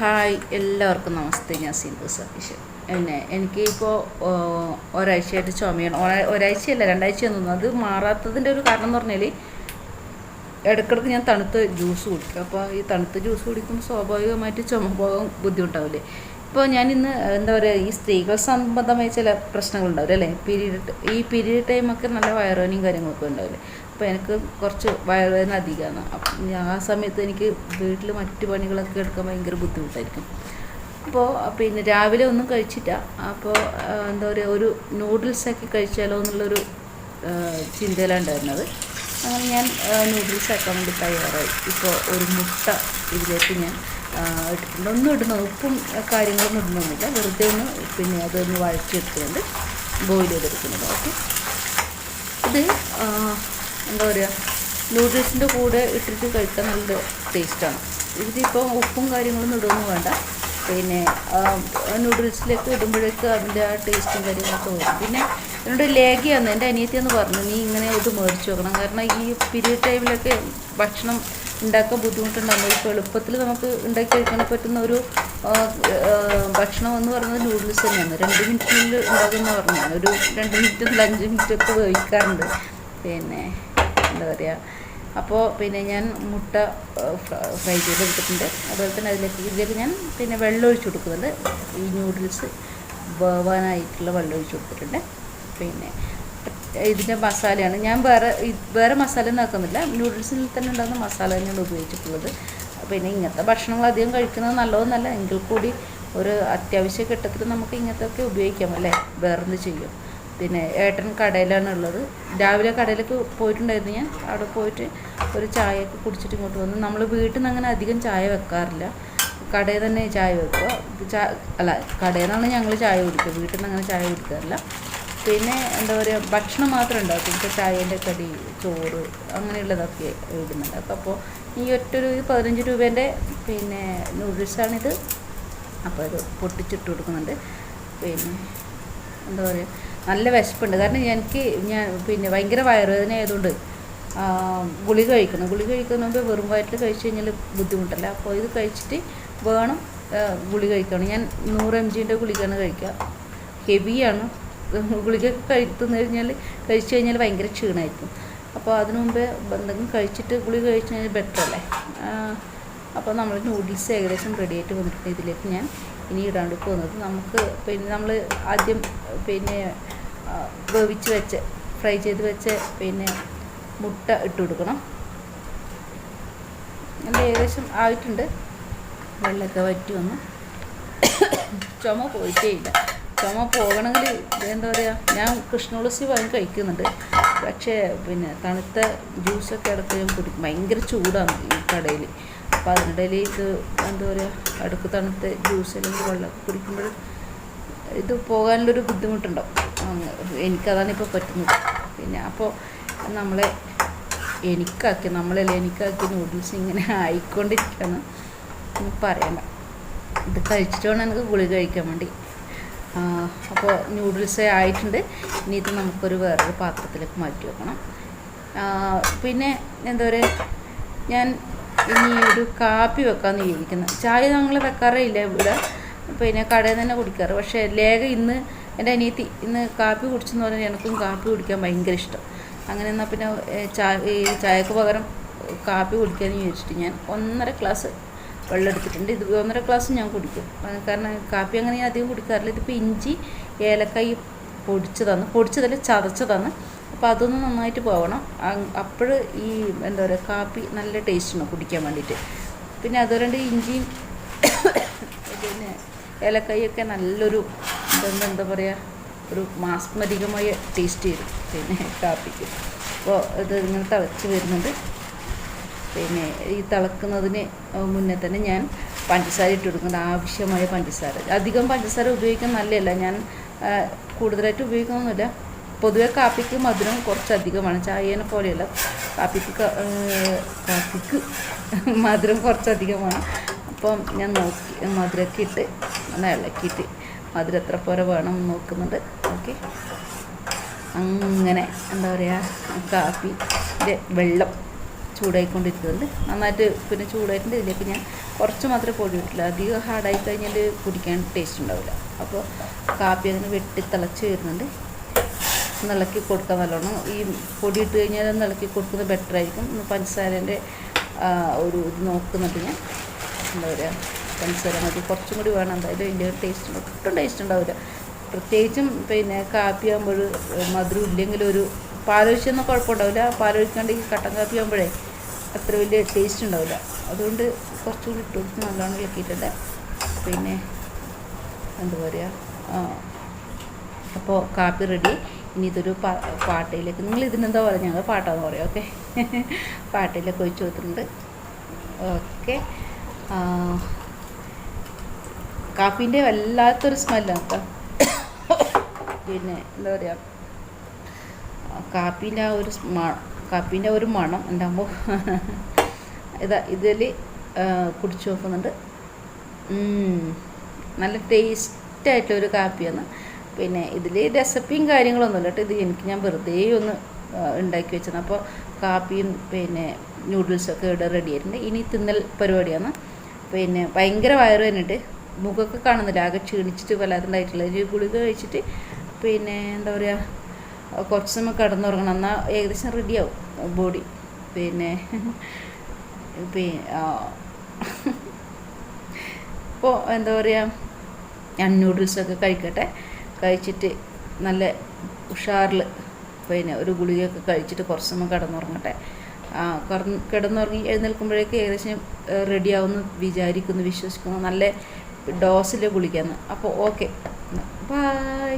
Hi എല്ലാവർക്കും നമസ്തേ. ഞാൻ സിന്ധു സതീഷ്. എനിക്കിപ്പോൾ ഒരാഴ്ചയായിട്ട് ചുമയാണ്. ഒരാഴ്ചയല്ല 2 ആഴ്ചയാണ് തോന്നുന്നു. അത് മാറാത്തതിൻ്റെ ഒരു കാരണം എന്ന് പറഞ്ഞാൽ ഇടയ്ക്കിടയ്ക്ക് ഞാൻ തണുത്ത ജ്യൂസ് കുടിക്കും. അപ്പോൾ ഈ തണുത്ത ജ്യൂസ് കുടിക്കുമ്പോൾ സ്വാഭാവികമായിട്ട് ചുമ പോകാൻ ബുദ്ധിമുട്ടാവില്ലേ. ഇപ്പോൾ ഞാൻ ഇന്ന് എന്താ പറയുക, ഈ സ്ത്രീകൾ സംബന്ധമായ ചില പ്രശ്നങ്ങളുണ്ടാവില്ല അല്ലേ. പീരീഡ് ടൈമൊക്കെ നല്ല വയറുവേദനയും കാര്യങ്ങളൊക്കെ ഉണ്ടാവില്ലേ. അപ്പോൾ എനിക്ക് കുറച്ച് വയറുവേദന അധികമാണ്. അപ്പം ആ സമയത്ത് എനിക്ക് വീട്ടിൽ മറ്റു പണികളൊക്കെ എടുക്കാൻ ഭയങ്കര ബുദ്ധിമുട്ടായിരിക്കും. അപ്പോൾ പിന്നെ രാവിലെ ഒന്നും കഴിച്ചില്ല. അപ്പോൾ എന്താ പറയുക, ഒരു നൂഡിൽസാക്കി കഴിച്ചാലോ എന്നുള്ളൊരു ചിന്തയിലാണ് ഉണ്ടായിരുന്നത്. അങ്ങനെ ഞാൻ നൂഡിൽസ് ആക്കാൻ വേണ്ടി തയ്യാറായി. ഇപ്പോൾ ഒരു മുട്ട ഇതിലേക്ക് ഞാൻ ഇട്ടിട്ടുണ്ട്. ഒന്നും ഇടുന്നത് ഉപ്പും കാര്യങ്ങളൊന്നും ഇടുന്നൊന്നുമില്ല. വെറുതെ ഒന്ന് പിന്നെ അതൊന്ന് വഴറ്റിയെടുത്തുകൊണ്ട് ബോയിൽ ചെയ്തെടുക്കുന്നത്. ഓക്കെ, ഇത് എന്താ പറയുക, നൂഡിൽസിൻ്റെ കൂടെ ഇട്ടിട്ട് കഴിക്കാൻ നല്ല ടേസ്റ്റാണ്. ഇതിപ്പോൾ ഉപ്പും കാര്യങ്ങളൊന്നും ഇടുകയൊന്നും വേണ്ട. പിന്നെ നൂഡിൽസിലേക്ക് ഇടുമ്പോഴേക്ക് അതിൻ്റെ ആ ടേസ്റ്റും കാര്യങ്ങളൊക്കെ വരും. പിന്നെ എന്നോട് ലേഖയാണ് എൻ്റെ അനിയത്തിയെന്ന് പറഞ്ഞു, നീ ഇങ്ങനെ ഇത് മേടിച്ച് വെക്കണം. കാരണം ഈ പീരീഡ് ടൈമിലൊക്കെ ഭക്ഷണം ഉണ്ടാക്കാൻ ബുദ്ധിമുട്ടുണ്ടാകുമ്പോൾ ഇപ്പോൾ എളുപ്പത്തിൽ നമുക്ക് ഉണ്ടാക്കി കഴിക്കാൻ പറ്റുന്ന ഒരു ഭക്ഷണം എന്ന് പറയുന്നത് നൂഡിൽസ് തന്നെയാണ്. 2 മിനിറ്റിനുള്ളിൽ ഉണ്ടാകുമെന്ന് പറഞ്ഞു. ഒരു 2 മിനിറ്റ് 5 മിനിറ്റൊക്കെ വേവിക്കാറുണ്ട്. പിന്നെ എന്താ പറയുക, അപ്പോൾ പിന്നെ ഞാൻ മുട്ട ഫ്രൈ ചെയ്തെടുത്തിട്ടുണ്ട്. അതുപോലെ തന്നെ ഇതിലേക്ക് ഞാൻ പിന്നെ വെള്ളം ഒഴിച്ച് കൊടുക്കുന്നുണ്ട്. ഈ നൂഡിൽസ് വേവാനായിട്ടുള്ള വെള്ളം ഒഴിച്ച് കൊടുത്തിട്ടുണ്ട്. പിന്നെ ഇതിൻ്റെ മസാലയാണ് ഞാൻ വേറെ മസാല ഒന്നും ആക്കുന്നില്ല. നൂഡിൽസിൽ തന്നെ ഉണ്ടാകുന്ന മസാല തന്നെയാണ് ഉപയോഗിച്ചിട്ടുള്ളത്. പിന്നെ ഇങ്ങനത്തെ ഭക്ഷണങ്ങൾ അധികം കഴിക്കുന്നത് നല്ലതൊന്നല്ല. എങ്കിൽ കൂടി ഒരു അത്യാവശ്യ ഘട്ടത്തിൽ നമുക്ക് ഇങ്ങനത്തെയൊക്കെ ഉപയോഗിക്കാം അല്ലേ. വേറെന്ത് ചെയ്യും. പിന്നെ ഏട്ടൻ കടയിലാണ് ഉള്ളത്. രാവിലെ കടയിലേക്ക് പോയിട്ടുണ്ടായിരുന്നു. ഞാൻ അവിടെ പോയിട്ട് ഒരു ചായയൊക്കെ കുടിച്ചിട്ട് ഇങ്ങോട്ട് വന്നു. നമ്മൾ വീട്ടിൽ നിന്ന് അങ്ങനെ അധികം ചായ വെക്കാറില്ല. കടയിൽ തന്നെ ചായ വെക്കുക. കടയിൽ നിന്നാണ് ഞങ്ങൾ ചായ കുടിക്കുക. വീട്ടിൽ നിന്ന് അങ്ങനെ ചായ കുടിക്കാറില്ല. പിന്നെ എന്താ പറയുക, ഭക്ഷണം മാത്രം ഉണ്ടാക്കും. ഇപ്പോൾ ചായേൻ്റെ കടി, ചോറ് അങ്ങനെയുള്ളതൊക്കെ ഇടുന്നുണ്ട്. അപ്പോൾ ഈ ഒറ്റൊരു 15 രൂപേൻ്റെ പിന്നെ നൂഡിൽസാണിത്. അപ്പോൾ അത് പൊട്ടിച്ചിട്ട് കൊടുക്കുന്നുണ്ട്. പിന്നെ എന്താ പറയുക, നല്ല വിശപ്പുണ്ട്. കാരണം ഞാൻ പിന്നെ ഭയങ്കര വയറുവേദന ആയതുകൊണ്ട് ഗുളിക കഴിക്കണം. ഗുളിക കഴിക്കുന്നതുകൊണ്ട് വെറും വയറ്റിൽ കഴിച്ച് കഴിഞ്ഞാൽ ബുദ്ധിമുട്ടല്ല. അപ്പോൾ ഇത് കഴിച്ചിട്ട് വേണം ഗുളിക കഴിക്കണം. ഞാൻ 100 mg ഗുളികയാണ് കഴിക്കുക. ഹെവിയാണ്. ഗുളിക കഴിച്ചു കഴിഞ്ഞാൽ ഭയങ്കര ക്ഷീണമായിരിക്കും. അപ്പോൾ അതിനു മുമ്പേ എന്തെങ്കിലും കഴിച്ചിട്ട് ഗുളിക കഴിച്ചു കഴിഞ്ഞാൽ ബെറ്റർ അല്ലേ. അപ്പോൾ നമ്മൾ നൂഡിൽസ് ഏകദേശം റെഡി ആയിട്ട് വന്നിട്ടുണ്ട്. ഇതിലേക്ക് ഞാൻ ഇനി ഇടാണ്ട് പോകുന്നത്, നമുക്ക് പിന്നെ നമ്മൾ ആദ്യം പിന്നെ വേവിച്ച് വെച്ച് ഫ്രൈ ചെയ്ത് വെച്ച് പിന്നെ മുട്ട ഇട്ട് കൊടുക്കണം. അത് ഏകദേശം ആയിട്ടുണ്ട്. വെള്ളമൊക്കെ വറ്റി വന്നു. ചുമ പോയിട്ടേ ഇല്ല. ചുമ പോകണമെങ്കിൽ എന്താ പറയുക, ഞാൻ കൃഷ്ണതുളസി വാങ്ങി കഴിക്കുന്നുണ്ട്. പക്ഷേ പിന്നെ തണുത്ത ജ്യൂസൊക്കെ ഇടയ്ക്ക് ഞാൻ കുടിക്കും. ഭയങ്കര ചൂടാണ് ഈ കടയിൽ. അപ്പോൾ അതിനിടയിൽ ഇത് എന്താ പറയുക, ഇടയ്ക്ക് തണുത്ത ജ്യൂസ് അല്ലെങ്കിൽ വെള്ളമൊക്കെ കുടിക്കുമ്പോൾ ഇത് പോകാനുള്ളൊരു ബുദ്ധിമുട്ടുണ്ടാവും. എനിക്കതാണ് ഇപ്പോൾ പറ്റുന്നത്. പിന്നെ അപ്പോൾ എനിക്കാക്കി നൂഡിൽസ് ഇങ്ങനെ ആയിക്കൊണ്ടിരിക്കുകയാണ്. പറയണ്ട, ഇത് കഴിച്ചിട്ട് വേണം എനിക്ക് ഗുളിക കഴിക്കാൻ വേണ്ടി. അപ്പോൾ നൂഡിൽസ് ആയിട്ടുണ്ട്. ഇനി ഇത് നമുക്കൊരു വേറൊരു പാത്രത്തിലേക്ക് മാറ്റി വെക്കണം. പിന്നെ എന്താ പറയുക, ഞാൻ ഇനി ഒരു കാപ്പി വെക്കാമെന്ന് വിചാരിക്കുന്നത്. ചായ ഞങ്ങൾ വെക്കാറേ ഇല്ല ഇവിടെ. പിന്നെ കടയിൽ തന്നെ കുടിക്കാറ്. പക്ഷേ ലേഖ എൻ്റെ അനിയത്തി ഇന്ന് കാപ്പി കുടിച്ചെന്ന് പറഞ്ഞാൽ എനിക്കും കാപ്പി കുടിക്കാൻ ഭയങ്കര ഇഷ്ടം. അങ്ങനെ എന്നാൽ പിന്നെ ചായക്ക് പകരം കാപ്പി കുടിക്കാമെന്ന് വിചാരിച്ചിട്ട് ഞാൻ 1.5 ഗ്ലാസ് വെള്ളം എടുത്തിട്ടുണ്ട്. ഇത് 1.5 ഗ്ലാസ് ഞാൻ കുടിക്കും. കാരണം കാപ്പി അങ്ങനെ ഞാൻ അധികം കുടിക്കാറില്ല. ഇതിപ്പോൾ ഇഞ്ചി, ഏലക്കായ് പൊടിച്ചതല്ല ചതച്ചതാണ്. അപ്പോൾ അതൊന്ന് നന്നായിട്ട് പോകണം. അപ്പോൾ ഈ എന്താ പറയുക, കാപ്പി നല്ല ടേസ്റ്റാണ് കുടിക്കാൻ വേണ്ടിയിട്ട്. പിന്നെ അതുകൊണ്ട് ഇഞ്ചിയും പിന്നെ ഏലക്കായൊക്കെ നല്ലൊരു എന്താ പറയുക, ഒരു മാസ്മരികമായ ടേസ്റ്റ് വരും പിന്നെ കാപ്പിക്ക്. അപ്പോൾ ഇത് ഇങ്ങനെ തിളച്ച് വരുന്നുണ്ട്. പിന്നെ ഈ തിളക്കുന്നതിന് മുന്നേ തന്നെ ഞാൻ പഞ്ചസാര ഇട്ട് കൊടുക്കുന്നത്. ആവശ്യമായ പഞ്ചസാര. അധികം പഞ്ചസാര ഉപയോഗിക്കാൻ നല്ലതല്ല. ഞാൻ കൂടുതലായിട്ട് ഉപയോഗിക്കുന്നൊന്നുമില്ല. പൊതുവെ കാപ്പിക്ക് മധുരം കുറച്ചധികമാണ്. ചായേനെ പോലെയല്ല. കാപ്പിക്ക് മധുരം കുറച്ചധികമാണ്. അപ്പം ഞാൻ മധുരമൊക്കെ ഇട്ട് ഒന്ന് ഇളക്കിയിട്ട് മധുരം എത്ര പോലെ വേണം നോക്കുന്നുണ്ട്. ഓക്കെ, അങ്ങനെ എന്താ പറയുക, കാപ്പിൻ്റെ വെള്ളം ചൂടായിക്കൊണ്ടിരിക്കുന്നുണ്ട്. നന്നായിട്ട് പിന്നെ ചൂടായിട്ടുണ്ട്. ഇതിലേക്ക് ഞാൻ കുറച്ച് മാത്രമേ പൊടി ഇട്ടില്ല. അധികം ഹാർഡായി കഴിഞ്ഞാൽ കുടിക്കാൻ ടേസ്റ്റ് ഉണ്ടാവില്ല. അപ്പോൾ കാപ്പി അങ്ങനെ വെട്ടി തിളച്ച് വരുന്നുണ്ട്. ഇളക്കി കൊടുക്കാൻ നല്ലോണം. ഈ പൊടി ഇട്ട് കഴിഞ്ഞാൽ ഒന്ന് ഇളക്കി കൊടുക്കുന്നത് ബെറ്റർ ആയിരിക്കും. പഞ്ചസാരേൻ്റെ ഒരു ഇത് നോക്കുന്നുണ്ട് ഞാൻ. എന്താ പറയുക, പഞ്ചസാര മതി, കുറച്ചും കൂടി വേണം. എന്തായാലും അതിൻ്റെ ഒരു ടേസ്റ്റ് ഒട്ടും ടേസ്റ്റ് ഉണ്ടാവില്ല. പ്രത്യേകിച്ചും പിന്നെ കാപ്പി ആകുമ്പോൾ മധുരം ഇല്ലെങ്കിൽ ഒരു പാലൊഴിച്ചൊന്നും കുഴപ്പമുണ്ടാവില്ല. പാലൊഴിക്കാണ്ട് ഈ കട്ടൻ കാപ്പി ആകുമ്പോഴേ അത്ര വലിയ ടേസ്റ്റ് ഉണ്ടാവില്ല. അതുകൊണ്ട് കുറച്ചുകൂടി ഇട്ട് കൊടുത്ത് നല്ലോണം ഇളക്കിയിട്ടുണ്ട്. പിന്നെ എന്താ പറയുക, അപ്പോൾ കാപ്പി റെഡി. ഇനി ഇതൊരു പാട്ടയിലേക്ക്, നിങ്ങൾ ഇതിനെന്താ പറയുക, ഞങ്ങൾ പാട്ടാന്ന് പറയാം. ഓക്കെ, പാട്ടയിലേക്ക് ഒഴിച്ച് കൊടുത്തിട്ടുണ്ട്. ഓക്കെ, കാപ്പീൻ്റെ വല്ലാത്തൊരു സ്മെല്ലാണ് കേട്ടോ. പിന്നെ എന്താ പറയുക, കാപ്പീൻ്റെ ഒരു മണം ഉണ്ടാകുമ്പോൾ ഇതിൽ കുടിച്ച് നോക്കുന്നുണ്ട്. നല്ല ടേസ്റ്റായിട്ടുള്ളൊരു കാപ്പിയാണ്. പിന്നെ ഇതിൽ റെസിപ്പിയും കാര്യങ്ങളൊന്നുമില്ല കേട്ടോ. ഇത് ഞാൻ വെറുതെ ഒന്ന് ഉണ്ടാക്കി വെച്ചതാണ്. അപ്പോൾ കാപ്പിയും പിന്നെ നൂഡിൽസൊക്കെ ഇവിടെ റെഡി ആയിട്ടുണ്ട്. ഇനി തിന്നൽ പരിപാടിയാണ്. പിന്നെ ഭയങ്കര വയറ് തന്നിട്ട് മുഖമൊക്കെ കാണുന്നില്ല, ആകെ ക്ഷീണിച്ചിട്ട് വല്ലാതുണ്ടായിട്ടുള്ള ഒരു ഗുളിക കഴിച്ചിട്ട് പിന്നെ എന്താ പറയുക, കുറച്ച് സമയം കിടന്നുറങ്ങണം, എന്നാൽ ഏകദേശം റെഡിയാവും ബോഡി. പിന്നെ ഇപ്പോൾ എന്താ പറയുക, ഞാൻ നൂഡിൽസൊക്കെ കഴിക്കട്ടെ. കഴിച്ചിട്ട് നല്ല ഉഷാറിൽ പിന്നെ ഒരു ഗുളികയൊക്കെ കഴിച്ചിട്ട് കുറച്ച് സമയം കിടന്നുറങ്ങട്ടെ. കിടന്നുറങ്ങി എഴുന്നേൽക്കുമ്പോഴേക്ക് ഏകദേശം റെഡിയാവുമെന്ന് വിചാരിക്കുന്നു, വിശ്വസിക്കുന്നു. നല്ല ഡോസിൽ ഗുളികയെന്ന്. അപ്പോൾ ഓക്കെ, ബൈ.